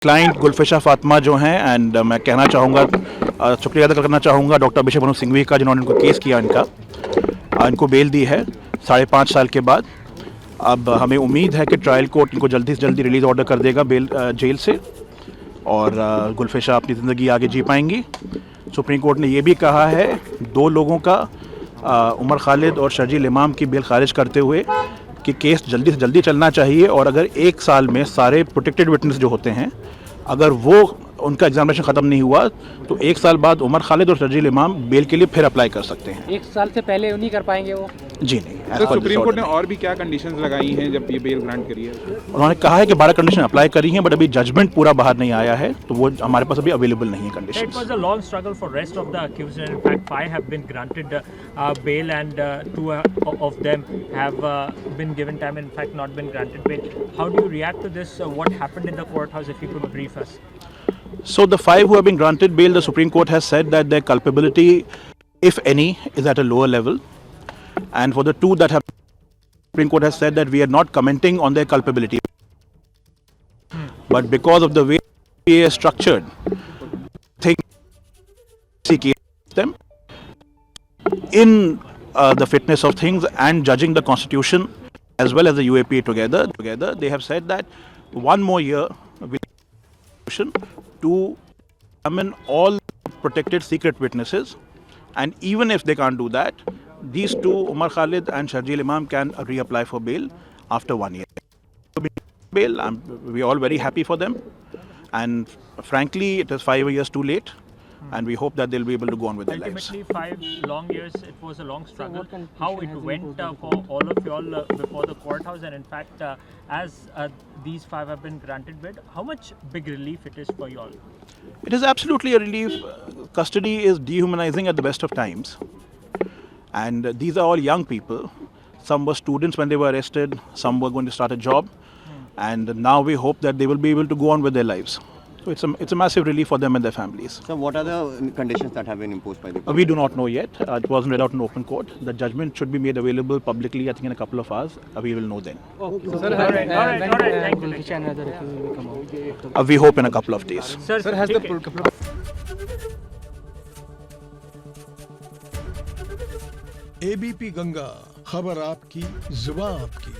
Client Gulfisha Fatima जो हैं and मैं कहना चाहूँगा शुक्रिया अदा करना चाहूँगा डॉक्टर अभिषेक मनु सिंघवी का जिन्होंने इनको केस किया इनको बेल दी है 5.5 साल के बाद। अब हमें उम्मीद है कि ट्रायल कोर्ट इनको जल्दी से जल्दी रिलीज़ ऑर्डर कर देगा जेल से और गुलफिशा अपनी ज़िंदगी आगे जी पाएंगी। सुप्रीम कोर्ट ने ये भी कहा है 2 लोगों का उमर खालिद और शर्जील इमाम की बेल खारिज करते हुए कि केस जल्दी से जल्दी चलना चाहिए और अगर 1 साल में सारे प्रोटेक्टेड विटनेस जो होते हैं अगर वो उनका एग्जामिनेशन ख़त्म नहीं हुआ तो 1 साल बाद उमर खालिद और शर्जील इमाम बेल के लिए फिर अप्लाई कर सकते हैं। 1 साल से पहले नहीं कर पाएंगे वो? जी नहीं। तो सुप्रीम कोर्ट ने और भी क्या कंडीशंस लगाई हैं जब ये बेल ग्रांट करी है? उन्होंने कहा है कि 12 कंडीशन अप्लाई करी हैं बट अभी जजमेंट पूरा बाहर नहीं आया है तो वो हमारे पास अभी अवेलेबल नहीं है condition. It was a long struggle for rest of the accused. In fact, 5 have been granted bail and 2 of them have been given time. In fact, not been granted bail. How do you react to this? What happened in the courthouse? If you could brief us. So the 5 who have been granted bail, the Supreme Court has said that their culpability, if any, is at a lower level. And for the 2 that have, Supreme Court has said that we are not commenting on their culpability. But because of the way it is structured, think them in the fitness of things and judging the Constitution as well as the UAP together, they have said that 1 more year to examine all protected secret witnesses, and even if they can't do that, these 2, Umar Khalid and Sharjeel Imam, can reapply for bail after 1 year. Bail, we are all very happy for them, and frankly, it is 5 years too late. And we hope that they'll be able to go on with their lives. Ultimately, 5 long years, it was a long struggle. How it went for all of you all before the courthouse, and in fact, as these 5 have been granted bail, how much big relief it is for you all? It is absolutely a relief. Custody is dehumanizing at the best of times. And these are all young people. Some were students when they were arrested, some were going to start a job. And now we hope that they will be able to go on with their lives. So it's a massive relief for them and their families. So what are the conditions that have been imposed by the court? We do not know yet. It wasn't read out in open court. The judgment should be made available publicly, I think, in a couple of hours. We will know then. Okay. Sir, all right. Thank you. We hope in a couple of days. Sir, has the ABP Ganga, खबर आपकी, जुबान आपकी।